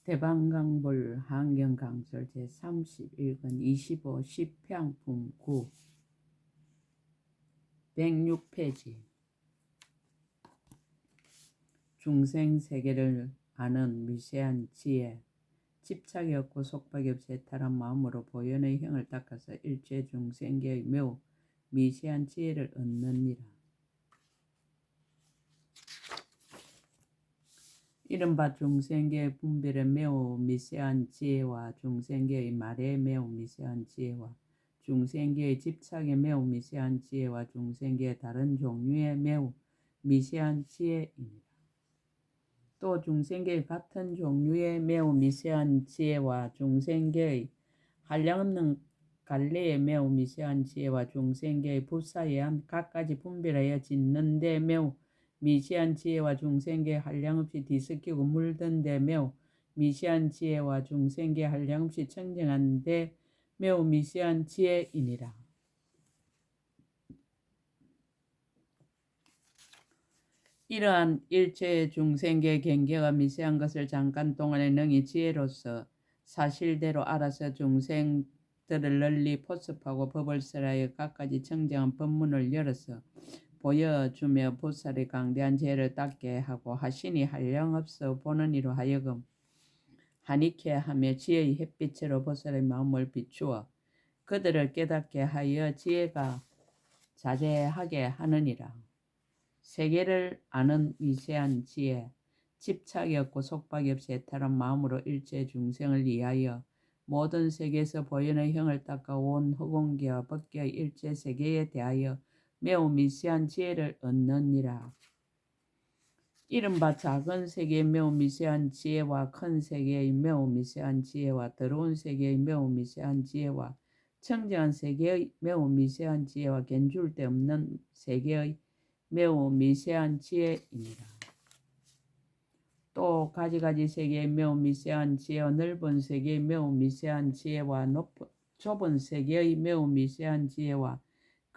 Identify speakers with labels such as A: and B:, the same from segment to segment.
A: 대방강불 한경강설 제31권 25 시평품 9 106페이지 중생세계를 아는 미세한 지혜 집착이 없고 속박이 없이 애탈한 마음으로 보현의 형을 닦아서 일체 중생계의 매우 미세한 지혜를 얻느니라. 이른바 중생계의 분별의 매우 미세한 지혜와 중생계의 말의 매우 미세한 지혜와 중생계의 집착의 매우 미세한 지혜와 중생계의 다른 종류의 매우 미세한 지혜입니다. 또 중생계의 같은 종류의 매우 미세한 지혜와 중생계의 한량없는 갈래의 매우 미세한 지혜와 중생계의 불사에 의한 갖가지 분별하여 짓는 데 매우 미세한 지혜와 중생계의 한량없이 뒤섞이고 물든 데 매우 미세한 지혜와 중생계의 한량없이 청정한 데 매우 미세한 지혜이니라. 이러한 일체의 중생계의 경계가 미세한 것을 잠깐 동안에 능히 지혜로서 사실대로 알아서 중생들을 널리 포섭하고 법을 설하여 갖가지 청정한 법문을 열어서 보여주며 보살의 강대한 지혜를 닦게 하고 하시니 한량없어 보는 이로 하여금 한익해 하며 지혜의 햇빛으로 보살의 마음을 비추어 그들을 깨닫게 하여 지혜가 자제하게 하느니라. 세계를 아는 미세한 지혜, 집착이 없고 속박이 없이 애탈한 마음으로 일체 중생을 위하여 모든 세계에서 보현의 형을 닦아 온 허공계와 법계의 일체 세계에 대하여 매우 미세한 지혜를 얻느니라. 이른바 작은 세계의 매우 미세한 지혜와 큰 세계의 매우 미세한 지혜와 더러운 세계의 매우 미세한 지혜와 청정한 세계의 매우 미세한 지혜와 견줄 데 없는 세계의 매우 미세한 지혜입니다. 또 가지가지 세계의 매우 미세한 지혜와 넓은 세계의 매우 미세한 지혜와 좁은 세계의 매우 미세한 지혜와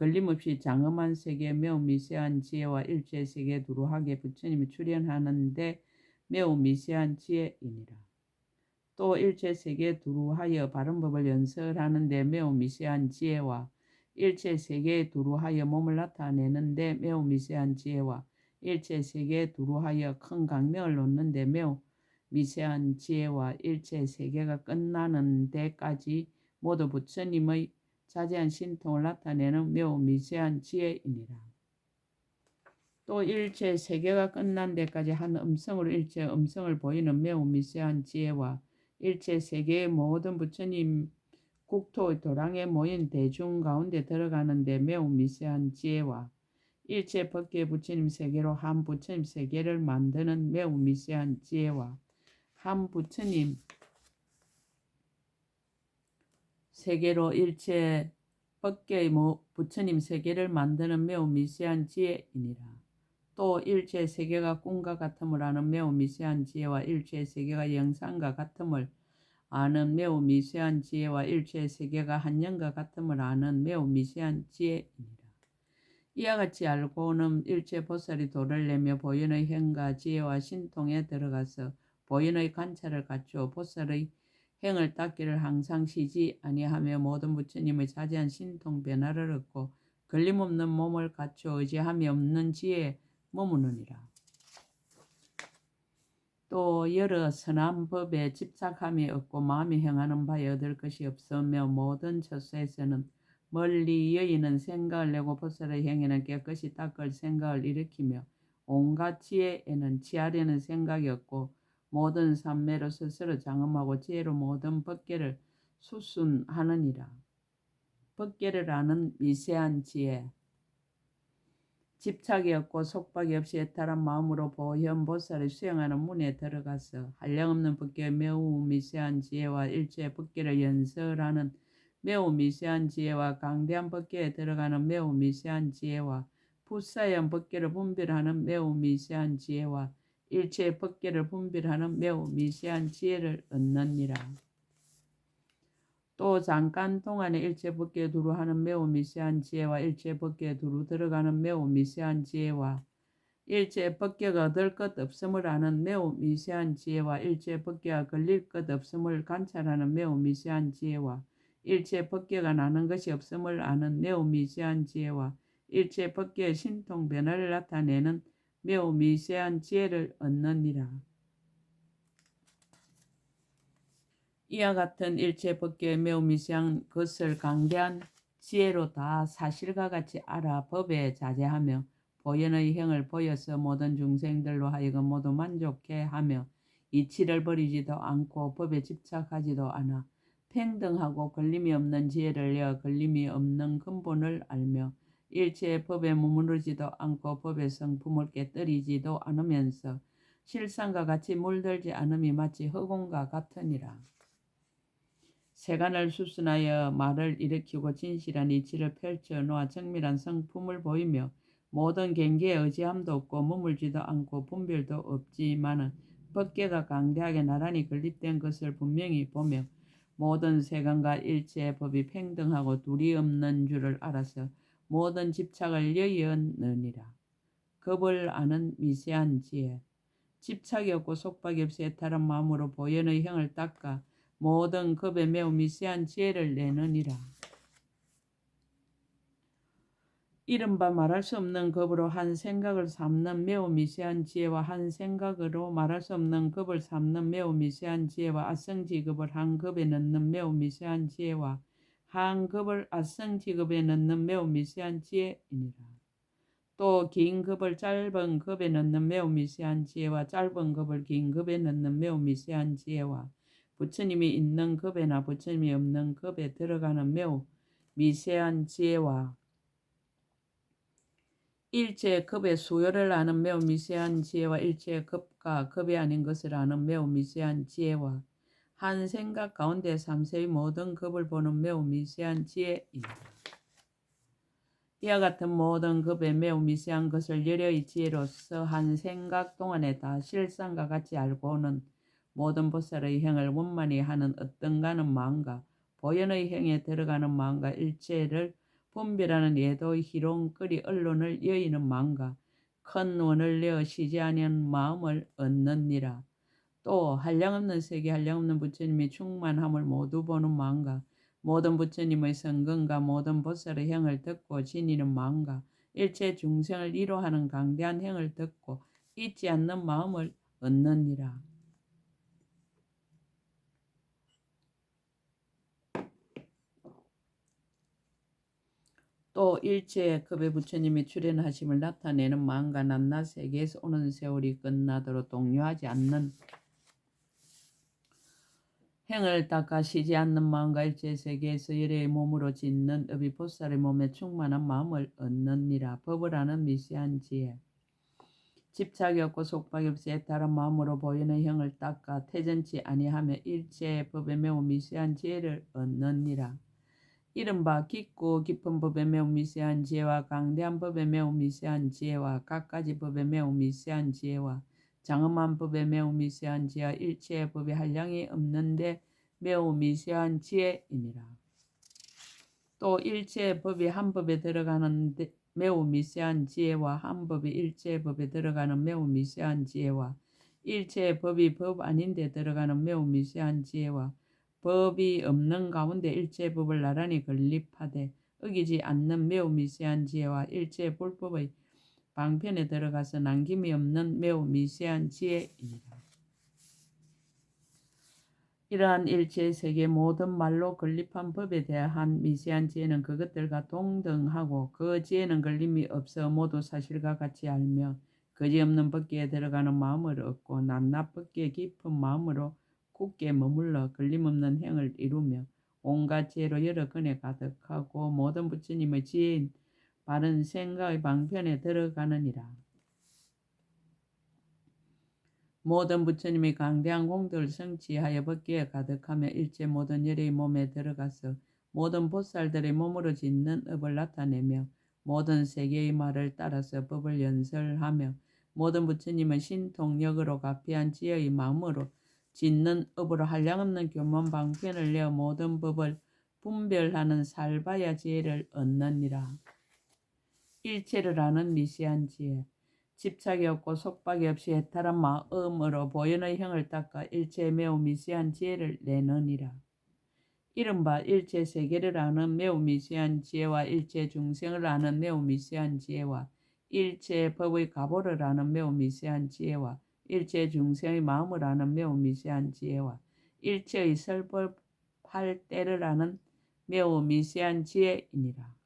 A: 걸림없이 장엄한 세계의 매우 미세한 지혜와 일체 세계 두루하게 부처님이 출현하는데 매우 미세한 지혜이니라. 또 일체 세계 두루하여 바른 법을 연설하는데 매우 미세한 지혜와 일체 세계에 두루하여 몸을 나타내는데 매우 미세한 지혜와 일체 세계에 두루하여 큰 강명을 놓는데 매우 미세한 지혜와 일체 세계가 끝나는 데까지 모두 부처님의 자제한 신통을 나타내는 매우 미세한 지혜이니라. 또 일체 세계가 끝난 데까지 한 음성으로 일체 음성을 보이는 매우 미세한 지혜와 일체 세계의 모든 부처님 국토의 도량에 모인 대중 가운데 들어가는데 매우 미세한 지혜와 일체 법계 부처님 세계로 한 부처님 세계를 만드는 매우 미세한 지혜와 한 부처님 세계로 일체 법계의 부처님 세계를 만드는 매우 미세한 지혜이니라. 또 일체 세계가 꿈과 같음을 아는 매우 미세한 지혜와 일체 세계가 영상과 같음을 아는 매우 미세한 지혜와 일체 세계가 한영과 같음을 아는 매우 미세한 지혜이니라. 이와 같이 알고는 일체 보살이 도를 내며 보현의 행과 지혜와 신통에 들어가서 보현의 관찰을 갖추어 보살의 행을 닦기를 항상 쉬지 아니하며 모든 부처님의 자제한 신통 변화를 얻고 걸림없는 몸을 갖추어 의지함이 없는 지혜에 머무느니라. 또 여러 선한 법에 집착함이 없고 마음이 행하는 바에 얻을 것이 없으며 모든 처소에서는 멀리 여의는 생각을 내고 보살의 행에는 깨끗이 닦을 생각을 일으키며 온갖 지혜에는 취하려는 생각이 없고 모든 삼매로 스스로 장엄하고 지혜로 모든 법계를 수순하느니라. 법계를 아는 미세한 지혜 집착이 없고 속박이 없이 애탈한 마음으로 보현보살을 수행하는 문에 들어가서 한량없는 법계의 매우 미세한 지혜와 일체 법계를 연설하는 매우 미세한 지혜와 강대한 법계에 들어가는 매우 미세한 지혜와 불사한 법계를 분별하는 매우 미세한 지혜와 일체 법계를 분별하는 매우 미세한 지혜를 얻느니라. 또 잠깐 동안에 일체 법계에 두루하는 매우 미세한 지혜와 일체 법계에 두루 들어가는 매우 미세한 지혜와 일체 법계가 얻을 것 없음을 아는 매우 미세한 지혜와 일체 법계가 걸릴 것 없음을 관찰하는 매우 미세한 지혜와 일체 법계가 나는 것이 없음을 아는 매우 미세한 지혜와 일체 법계의 신통 변화를 나타내는 매우 미세한 지혜를 얻느니라. 이와 같은 일체 법계의 매우 미세한 것을 강대한 지혜로 다 사실과 같이 알아 법에 자제하며 보현의 행을 보여서 모든 중생들로 하여금 모두 만족해 하며 이치를 버리지도 않고 법에 집착하지도 않아 평등하고 걸림이 없는 지혜를 내어 걸림이 없는 근본을 알며 일체의 법에 머무르지도 않고 법의 성품을 깨뜨리지도 않으면서 실상과 같이 물들지 않음이 마치 허공과 같으니라. 세간을 수순하여 말을 일으키고 진실한 이치를 펼쳐 놓아 정밀한 성품을 보이며 모든 경계에 의지함도 없고 머물지도 않고 분별도 없지만은 법계가 강대하게 나란히 건립된 것을 분명히 보며 모든 세간과 일체의 법이 평등하고 둘이 없는 줄을 알아서 모든 집착을 여의느니라. 겁을 아는 미세한 지혜. 집착이 없고 속박이 없이 애탈한 마음으로 보현의 형을 닦아 모든 겁에 매우 미세한 지혜를 내느니라. 이른바 말할 수 없는 겁으로 한 생각을 삼는 매우 미세한 지혜와 한 생각으로 말할 수 없는 겁을 삼는 매우 미세한 지혜와 아성지급을 한 겁에 넣는 매우 미세한 지혜와 한 겁을 아성지급에 넣는 매우 미세한 지혜이니라. 또 긴 겁을 짧은 겁에 넣는 매우 미세한 지혜와 짧은 겁을 긴 겁에 넣는 매우 미세한 지혜와 부처님이 있는 겁에나 부처님이 없는 겁에 들어가는 매우 미세한 지혜와 일체의 겁의 수요를 아는 매우 미세한 지혜와 일체의 겁과 겁이 아닌 것을 아는 매우 미세한 지혜와 한 생각 가운데 삼세의 모든 겁을 보는 매우 미세한 지혜이다. 이와 같은 모든 겁의 매우 미세한 것을 여려의 지혜로서 한 생각 동안에 다 실상과 같이 알고는 모든 보살의 행을 원만히 하는 어떤가는 마음과 보현의 행에 들어가는 마음과 일체를 분별하는 예도의 희롱거리 언론을 여의는 마음과 큰 원을 내어 쉬지 아니하는 마음을 얻느니라. 또 한량없는 세계 한량없는 부처님의 충만함을 모두 보는 마음과 모든 부처님의 성근과 모든 보살의 행을 듣고 지니는 마음과 일체 중생을 위로하는 강대한 행을 듣고 잊지 않는 마음을 얻느니라. 또 일체의 급의 부처님이 출현하심을 나타내는 마음과 낮낮 세계에서 오는 세월이 끝나도록 동요하지 않는 행을 닦아 쉬지 않는 마음과 일체 세계에서 열애의 몸으로 짓는 업이 보살의 몸에 충만한 마음을 얻느니라. 법을 아는 미세한 지혜. 집착이 없고 속박이 없이 애탈한 마음으로 보이는 형을 닦아 태전치 아니하며 일체의 법에 매우 미세한 지혜를 얻느니라. 이른바 깊고 깊은 법에 매우 미세한 지혜와 강대한 법에 매우 미세한 지혜와 갖가지 법에 매우 미세한 지혜와 장엄한 법에 매우 미세한 지혜와 일체의 법에 한량이 없는데 매우 미세한 지혜이니라. 또 일체의 법이 한 법에 들어가는 매우 미세한 지혜와 한 법이 일체의 법에 들어가는 매우 미세한 지혜와 일체의 법이 법 아닌데 들어가는 매우 미세한 지혜와 법이 없는 가운데 일체의 법을 나란히 건립하되 어기지 않는 매우 미세한 지혜와 일체의 불법의 방편에 들어가서 남김이 없는 매우 미세한 지혜입니다. 이러한 일체의 세계 모든 말로 건립한 법에 대한 미세한 지혜는 그것들과 동등하고 그 지혜는 걸림이 없어 모두 사실과 같이 알며 거지없는 법계에 들어가는 마음을 얻고 낮낮 법계에 깊은 마음으로 굳게 머물러 걸림없는 행을 이루며 온갖 지혜로 여러 근에 가득하고 모든 부처님의 지혜인 바른 생각의 방편에 들어가느니라. 모든 부처님이 강대한 공덕을 성취하여 법계에 가득하며 일체 모든 열의 몸에 들어가서 모든 보살들의 몸으로 짓는 업을 나타내며 모든 세계의 말을 따라서 법을 연설하며 모든 부처님은 신통력으로 가피한 지혜의 마음으로 짓는 업으로 한량없는 교문 방편을 내어 모든 법을 분별하는 살바야 지혜를 얻느니라. 일체를 아는 미세한 지혜. 집착이 없고 속박이 없이 해탈한 마음으로 보현의 형을 닦아 일체에 매우 미세한 지혜를 내느니라. 이른바 일체 세계를 아는 매우 미세한 지혜와 일체 중생을 아는 매우 미세한 지혜와 일체 법의 가보를 아는 매우 미세한 지혜와 일체 중생의 마음을 아는 매우 미세한 지혜와 일체의 설법할 때를 아는 매우 미세한 지혜이니라.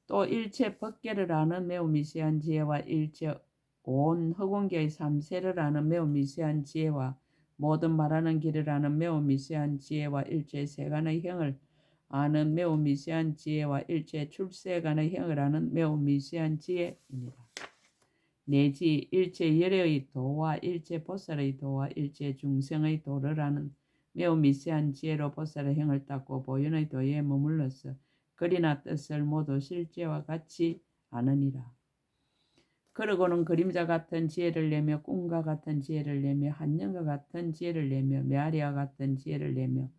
A: 또 일체 법계를 아는 매우 미세한 지혜와 일체 온 허공계의 삼세를 아는 매우 미세한 지혜와 모든 말하는 길을 아는 매우 미세한 지혜와 일체 세간의 형을 아는 매우 미세한 지혜와 일체 출세간의 형을 아는 매우 미세한 지혜이니라. 내지 일체 열애의 도와 일체 보살의 도와 일체 중생의 도를 아는 매우 미세한 지혜로 보살의 형을 닦고 보현의 도에 머물러서 글이나 뜻을 모두 실제와 같이 아느니라. 그러고는 그림자 같은 지혜를 내며 꿈과 같은 지혜를 내며 한영과 같은 지혜를 내며 메아리와 같은 지혜를 내며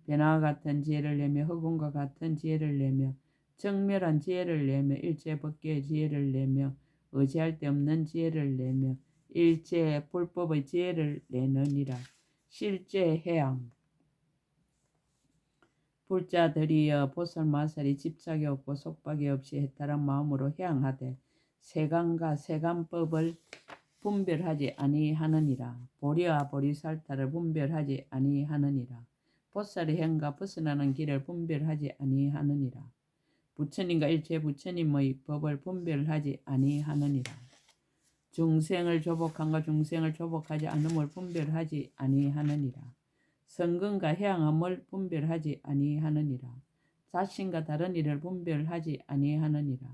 A: 변화와 같은 지혜를 내며 허공과 같은 지혜를 내며 정멸한 지혜를 내며 일체 법계의 지혜를 내며 의지할 데 없는 지혜를 내며 일체 불법의 지혜를 내느니라. 실제 해양 불자들이여 보살마살이 집착이 없고 속박이 없이 해탈한 마음으로 해양하되 세간과 세간법을 분별하지 아니하느니라. 보리와 보리살타를 분별하지 아니하느니라. 보살의 행과 벗어나는 길을 분별하지 아니하느니라. 부처님과 일체 부처님의 법을 분별하지 아니하느니라. 중생을 조복함과 중생을 조복하지 않음을 분별하지 아니하느니라. 성근과 해양함을 분별하지 아니하느니라. 자신과 다른 일을 분별하지 아니하느니라.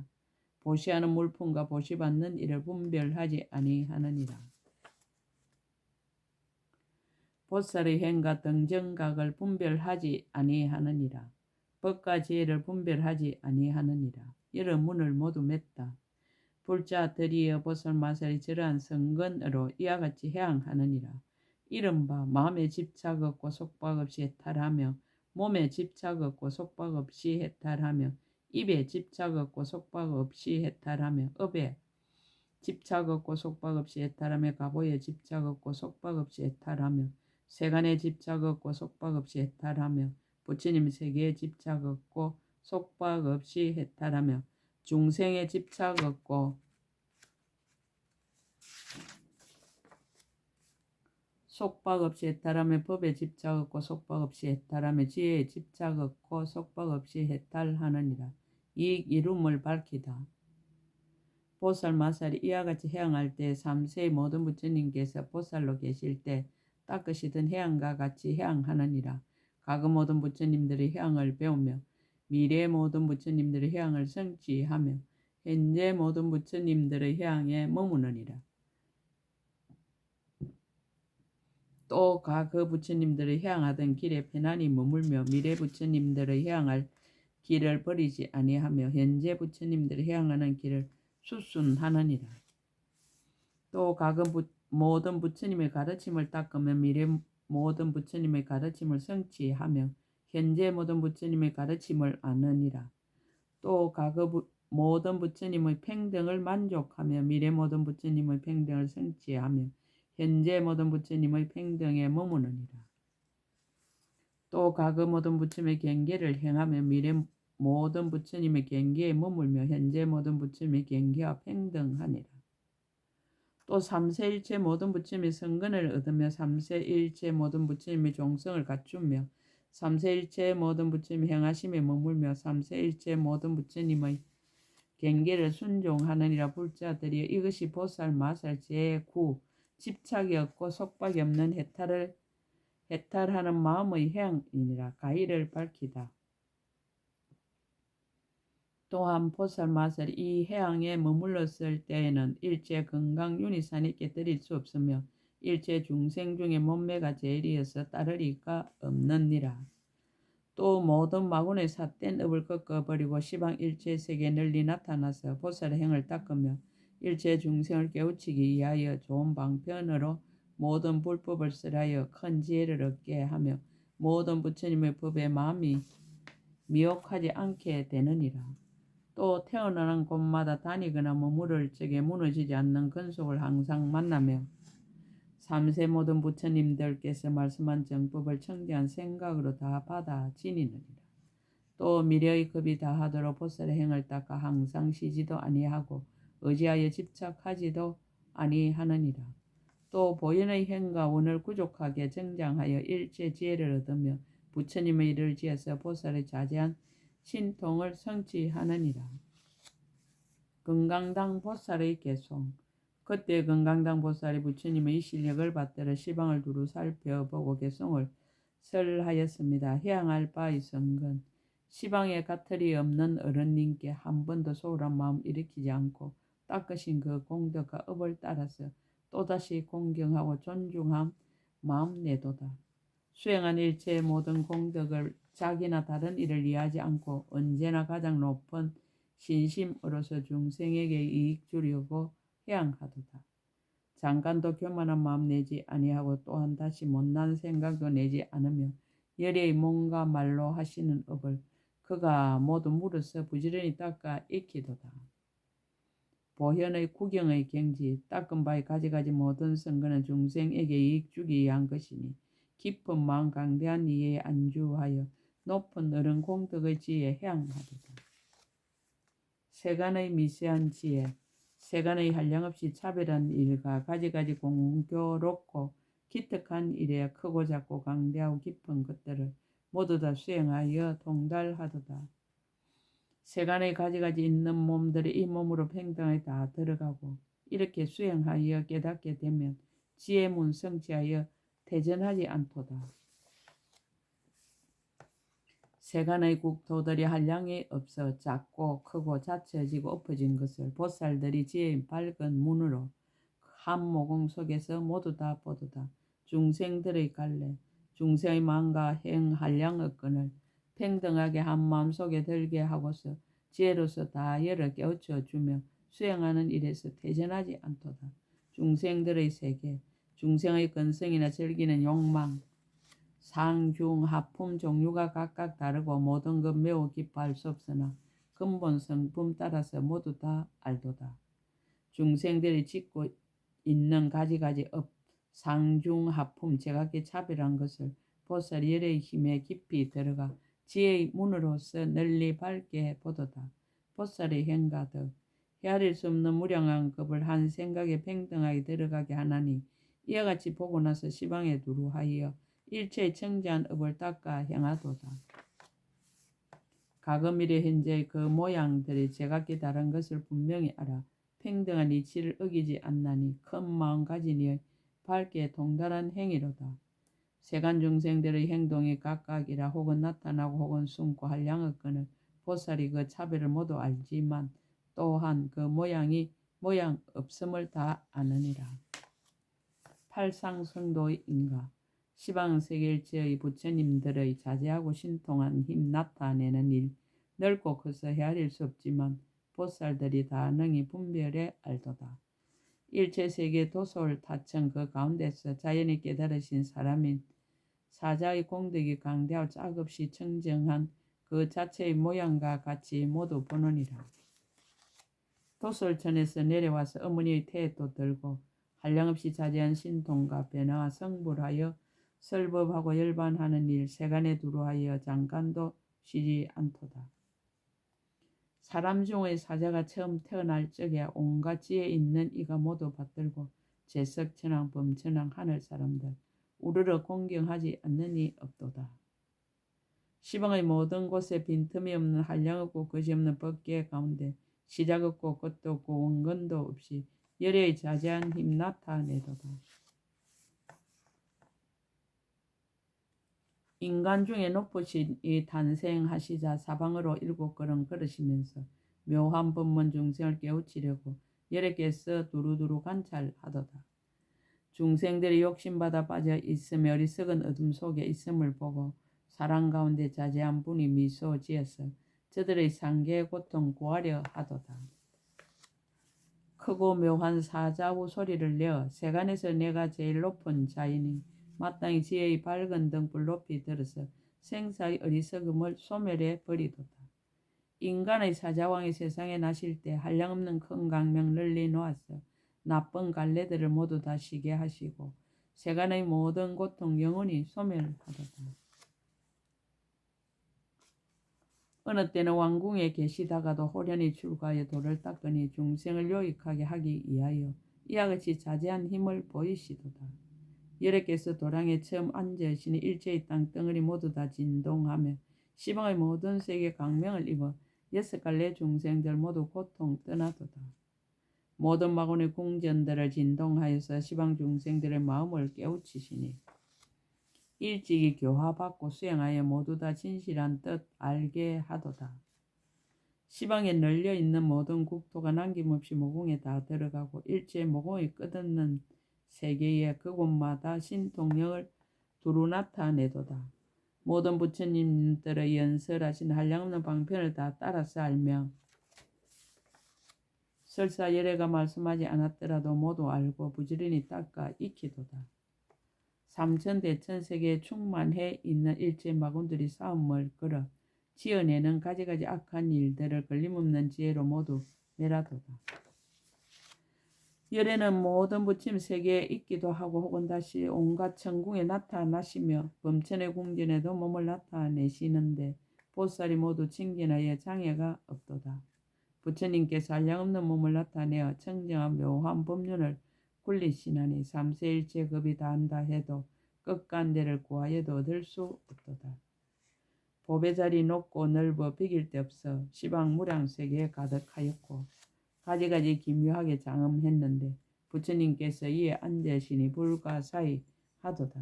A: 보시하는 물품과 보시받는 일을 분별하지 아니하느니라. 보살의 행과 등정각을 분별하지 아니하느니라. 법과 지혜를 분별하지 아니하느니라. 이런 문을 모두 맺다. 불자들이여 보살마살이 저러한 성근으로 이와 같이 해양하느니라. 이른바 마음에 집착 없고 속박 없이 해탈하며 몸에 집착 없고 속박 없이 해탈하며 입에 집착 없고 속박 없이 해탈하며 업에 집착 없고 속박 없이 해탈하며 가보에 집착 없고 속박 없이 해탈하며 세간에 집착 없고 속박 없이 해탈하며 부처님 세계에 집착 없고 속박 없이 해탈하며 중생에 집착 없고 속박 없이 해탈하며 법에 집착 없고 속박 없이 해탈하며 지혜에 집착 없고 속박 없이 해탈하느니라. 이 이름을 밝히다. 보살마살이 이와 같이 해양할 때 삼세의 모든 부처님께서 보살로 계실 때 닦으시던 해양과 같이 해양하느니라. 과거 모든 부처님들의 해양을 배우며 미래의 모든 부처님들의 해양을 성취하며 현재 모든 부처님들의 해양에 머무느니라. 또 과거 부처님들의 해양하던 길에 편안히 머물며 미래 부처님들의 해양할 길을 버리지 아니하며 현재 부처님들의 해양하는 길을 수순하느니라. 또 과거 모든 부처님의 가르침을 닦으며 미래 모든 부처님의 가르침을 성취하며 현재 모든 부처님의 가르침을 아느니라. 또 과거 모든 부처님의 평등을 만족하며 미래 모든 부처님의 평등을 성취하며 현재 모든 부처님의 평등에 머무느니라. 또 과거 모든 부처님의 경계를 행하며 미래 모든 부처님의 경계에 머물며 현재 모든 부처님의 경계와 평등하니라. 또 삼세일체 모든 부처님의 성근을 얻으며 삼세일체 모든 부처님의 종성을 갖추며 삼세일체 모든 부처님의 행하심에 머물며 삼세일체 모든 부처님의 경계를 순종하느니라. 불자들이여 이것이 보살마살 제9 집착이 없고 속박이 없는 해탈하는 마음의 해양이니라. 가히를 밝히다. 또한 보살마살이 이 해양에 머물렀을 때에는 일체 건강윤희산이 깨뜨릴 수 없으며 일체 중생 중에 몸매가 제일이어서 따를 이가 없느니라. 또 모든 마군의 삿된 업을 꺾어버리고 시방 일체 세계에 널리 나타나서 보살의 행을 닦으며 일체 중생을 깨우치기 위하여 좋은 방편으로 모든 불법을 설하여 큰 지혜를 얻게 하며 모든 부처님의 법에 마음이 미혹하지 않게 되느니라. 또 태어나는 곳마다 다니거나 머무를 적에 무너지지 않는 근속을 항상 만나며 3세 모든 부처님들께서 말씀한 정법을 청정한 생각으로 다 받아 지니느니라. 또 미래의 급이 다하도록 보살의 행을 닦아 항상 쉬지도 아니하고 의지하여 집착하지도 아니하느니라. 또 보현의 행과 원을 구족하게 정장하여 일체 지혜를 얻으며 부처님의 일을 지어서 보살의 자제한 신통을 성취하느니라. 건강당 보살의 개송. 그때 건강당 보살이 부처님의 실력을 받들어 시방을 두루 살펴보고 개송을 설하였습니다. 해양할 바의 성근. 시방에 가틀이 없는 어른님께 한 번도 소홀한 마음 일으키지 않고 닦으신 그 공덕과 업을 따라서 또다시 공경하고 존중함 마음 내도다. 수행한 일체의 모든 공덕을 자기나 다른 일을 이해하지 않고 언제나 가장 높은 신심으로서 중생에게 이익 주려고 해양하도다. 잠깐도 교만한 마음 내지 아니하고 또한 다시 못난 생각도 내지 않으며 열의 몸과 말로 하시는 업을 그가 모두 물어서 부지런히 닦아 익히도다. 보현의 구경의 경지, 닦은 바의 가지가지 모든 선거는 중생에게 이익 주기 위한 것이니 깊은 마음 강대한 이해에 안주하여 높은 어른 공덕의 지혜에 해양하도다. 세간의 미세한 지혜, 세간의 한량없이 차별한 일과 가지가지 공교롭고 기특한 일에 크고 작고 강대하고 깊은 것들을 모두 다 수행하여 통달하도다. 세간의 가지가지 있는 몸들이 이 몸으로 평등하게 다 들어가고 이렇게 수행하여 깨닫게 되면 지혜문 성취하여 태전하지 않도다. 세간의 국토들이 한량이 없어 작고 크고 자처지고 엎어진 것을 보살들이 지혜의 밝은 문으로 한 모공 속에서 모두 다 보도다. 중생들의 갈래, 중생의 마음과 행 한량의 끈을 평등하게 한 마음 속에 들게 하고서 지혜로서 다 열어 깨우쳐 주며 수행하는 일에서 퇴전하지 않도다. 중생들의 세계, 중생의 근성이나 즐기는 욕망, 상중, 하품 종류가 각각 다르고 모든 것 매우 깊어할 수 없으나 근본 성품 따라서 모두 다 알도다. 중생들이 짓고 있는 가지가지 업, 상중, 하품, 제각기 차별한 것을 보살 열의 힘에 깊이 들어가 지혜의 문으로서 널리 밝게 보도다. 보살의 행과 덕, 헤아릴 수 없는 무량한 급을 한 생각에 평등하게 들어가게 하나니 이와 같이 보고 나서 시방에 두루하여 일체의 청지한 업을 닦아 행하도다. 가금일의 현재의 그 모양들이 제각기 다른 것을 분명히 알아 평등한 이치를 어기지 않나니 큰 마음 가진 이의 밝게 동달한 행위로다. 세간 중생들의 행동이 각각이라 혹은 나타나고 혹은 숨고 한량의 끈을 보살이 그 차별을 모두 알지만 또한 그 모양이 모양 없음을 다 아느니라. 팔상성도의 인가. 시방세계일체의 부처님들의 자제하고 신통한 힘 나타내는 일 넓고 커서 헤아릴 수 없지만 보살들이 다 능히 분별해 알도다. 일체세계 도솔 타청 그 가운데서 자연히 깨달으신 사람인 사자의 공덕이 강대하고 짝없이 청정한 그 자체의 모양과 같이 모두 보느니라. 도솔천에서 내려와서 어머니의 태도 들고 한량없이 자제한 신통과 변화와 성불하여 설법하고 열반하는 일 세간에 두루하여 잠깐도 쉬지 않도다. 사람 중의 사자가 처음 태어날 적에 온갖 지혜 있는 이가 모두 받들고 재석, 천왕, 범천왕, 하늘 사람들 우르르 공경하지 않느니 없도다. 시방의 모든 곳에 빈틈이 없는 한량 없고 거지 없는 법계 가운데 시작 없고 끝도 없고 원근도 없이 열의 자제한 힘 나타내도다. 인간 중에 높으신 이 탄생하시자 사방으로 7걸음 걸으시면서 묘한 법문 중생을 깨우치려고 열애께서 두루두루 관찰하도다. 중생들이 욕심받아 빠져 있으며 어리석은 어둠 속에 있음을 보고 사랑 가운데 자제한 분이 미소 지어서 저들의 상계의 고통 구하려 하도다. 크고 묘한 사자후 소리를 내어 세간에서 내가 제일 높은 자이니 마땅히 지혜의 밝은 등불 높이 들어서 생사의 어리석음을 소멸해 버리도다. 인간의 사자왕이 세상에 나실 때 한량없는 큰 강명 널리 놓아서 나쁜 갈래들을 모두 다 쉬게 하시고 세간의 모든 고통 영원히 소멸하도다. 어느 때는 왕궁에 계시다가도 호련히 출가하여 돌을 닦으니 중생을 유익하게 하기 위하여 이와 같이 자제한 힘을 보이시도다. 여래께서 도량에 처음 앉으시니 일체의 땅덩어리 모두 다 진동하며 시방의 모든 세계 강명을 입어 여섯 갈래 중생들 모두 고통 떠나도다. 모든 마군의 궁전들을 진동하여서 시방 중생들의 마음을 깨우치시니 일찍이 교화받고 수행하여 모두 다 진실한 뜻 알게 하도다. 시방에 널려있는 모든 국토가 남김없이 모공에 다 들어가고 일체 모공이 끝없는 세계에 그곳마다 신통력을 두루 나타내도다. 모든 부처님들의 연설하신 한량없는 방편을 다 따라서 알며 설사 열애가 말씀하지 않았더라도 모두 알고 부지런히 닦아 익히도다. 삼천대천세계에 충만해 있는 일체 마군들이 싸움을 걸어 지어내는 가지가지 악한 일들을 걸림없는 지혜로 모두 멸하도다. 열애는 모든 부처님 세계에 있기도 하고 혹은 다시 온갖 천궁에 나타나시며 범천의 궁전에도 몸을 나타내시는데 보살이 모두 칭견하여 장애가 없도다. 부처님께서 한량없는 몸을 나타내어 청정한 묘한 법륜을 굴리시나니 삼세일체 급이 다한다 해도 끝간대를 구하여도 얻을 수 없도다. 법의 자리 높고 넓어 비길 데 없어 시방 무량세계에 가득하였고 가지가지 기묘하게 장엄했는데 부처님께서 이에 앉으시니 불가사의 하도다.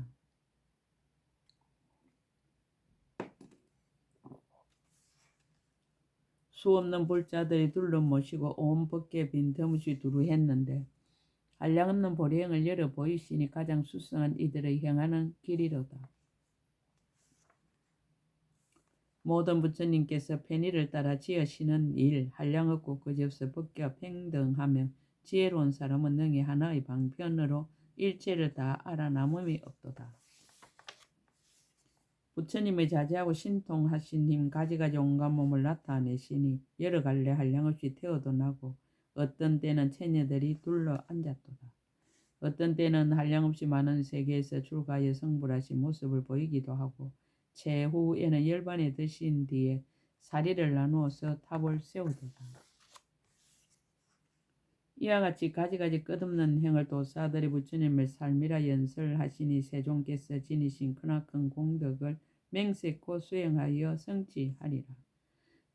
A: 수없는 불자들이 둘러 모시고 온 법계 빈틈없이 두루 했는데 한량없는 보리행을 열어 보이시니 가장 수승한 이들의 행하는 길이로다. 모든 부처님께서 편의를 따라 지으시는 일 한량없고 그지없어 법계와 평등하며 지혜로운 사람은 능히 하나의 방편으로 일체를 다 알아남음이 없도다. 부처님의 자제하고 신통하신 힘 가지가지 온갖 몸을 나타내시니 여러 갈래 한량없이 태어도 나고 어떤 때는 처녀들이 둘러 앉았도다. 어떤 때는 한량없이 많은 세계에서 출가하여 성불하신 모습을 보이기도 하고 최후에는 열반에 드신 뒤에 사리를 나누어서 탑을 세우도다. 이와 같이 가지가지 끝없는 행을 도사들이 부처님을 삶이라 연설하시니 세종께서 지니신 크나큰 공덕을 맹세코 수행하여 성취하리라.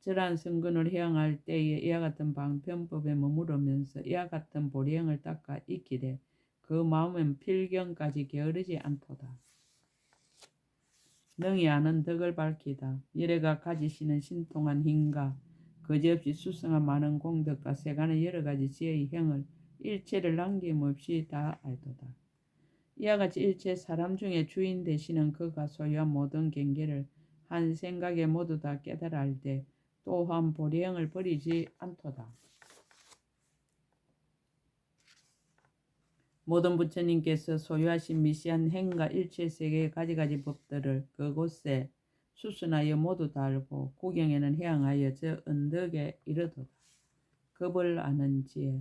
A: 저러한 성근을 해양할 때에 이와 같은 방편법에 머무르면서 이와 같은 보리행을 닦아 익히되 그 마음은 필경까지 게으르지 않도다. 능히 아는 덕을 밝히다. 열애가 가지시는 신통한 힘과 거지없이 수성한 많은 공덕과 세간의 여러가지 지혜의 행을 일체를 남김없이 다 알도다. 이와 같이 일체 사람 중에 주인 되시는 그가 소유한 모든 경계를 한 생각에 모두 다 깨달아 알되 또한 보리행을 버리지 않도다. 모든 부처님께서 소유하신 미시한 행과 일체 세계의 가지가지 법들을 그곳에 수순하여 모두 다 알고 구경에는 해양하여 저 언덕에 이르도다. 급을 아는 지혜.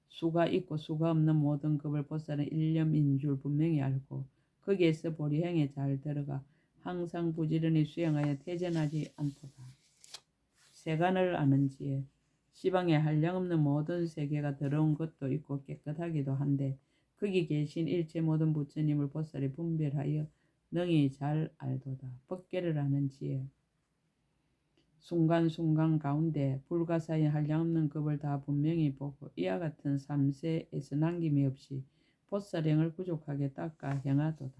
A: 수가 있고 수가 없는 모든 급을 보살은 일념인 줄 분명히 알고 거기에서 보리행에 잘 들어가 항상 부지런히 수행하여 퇴전하지 않도다. 세간을 아는 지혜. 시방에 한량없는 모든 세계가 더러운 것도 있고 깨끗하기도 한데 거기 계신 일체 모든 부처님을 보살이 분별하여 능히 잘 알도다. 법계를 아는 지혜. 순간순간 가운데 불가사의 한량없는 급을 다 분명히 보고 이와 같은 삼세에서 남김이 없이 보살행을 부족하게 닦아 행하도다.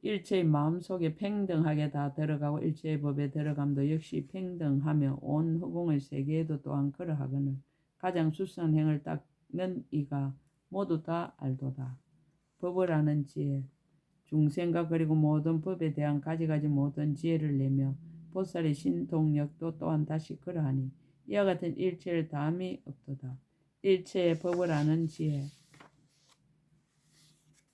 A: 일체의 마음속에 평등하게 다 들어가고 일체의 법에 들어감도 역시 평등하며 온 허공의 세계에도 또한 그러하거늘 가장 수선한 행을 닦는 이가 모두 다 알도다. 법을 아는 지혜. 중생과 그리고 모든 법에 대한 가지가지 모든 지혜를 내며 보살의 신통력도 또한 다시 그러하니 이와 같은 일체를 다함이 없도다. 일체의 법을 아는 지혜.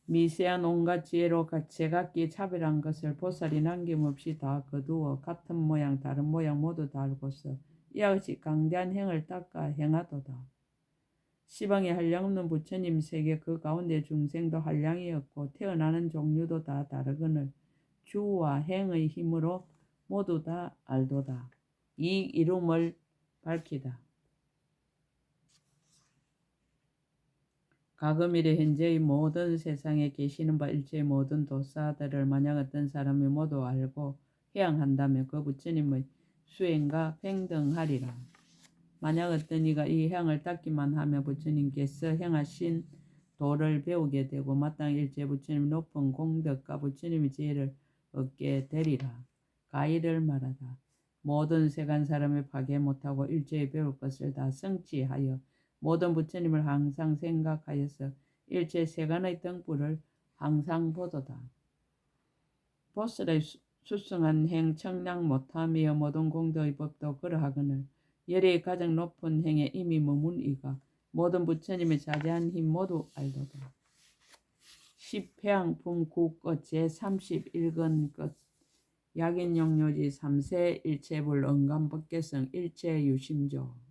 A: 미세한 온갖 지혜로 제각기 차별한 것을 보살이 남김없이 다 거두어 같은 모양 다른 모양 모두 다 알고서 이와 같이 강대한 행을 닦아 행하도다. 시방에 한량없는 부처님 세계 그 가운데 중생도 한량이 없고 태어나는 종류도 다 다르거늘 주와 행의 힘으로 모두 다 알도다. 이 이름을 밝히다. 과거 미래 현재의 모든 세상에 계시는 바 일체의 모든 도사들을 만약 어떤 사람이 모두 알고 해양한다면 그 부처님의 수행과 평등하리라. 만약 어떤 이가 이 행을 닦기만 하면 부처님께서 행하신 도를 배우게 되고 마땅히 일체 부처님 높은 공덕과 부처님의 지혜를 얻게 되리라. 가히를 말하다. 모든 세간 사람이 파괴 못하고 일체의 배울 것을 다 성취하여 모든 부처님을 항상 생각하여서 일체 세간의 등불을 항상 보도다. 보살의 수승한 행 청량 못하며 모든 공덕의 법도 그러하거늘 열의 가장 높은 행에 이미 머문 이가 모든 부처님의 자제한 힘 모두 알도다. 10회양품 9끝 제31건 끝 약인용료지 3세 일체불 언감법계성 일체유심조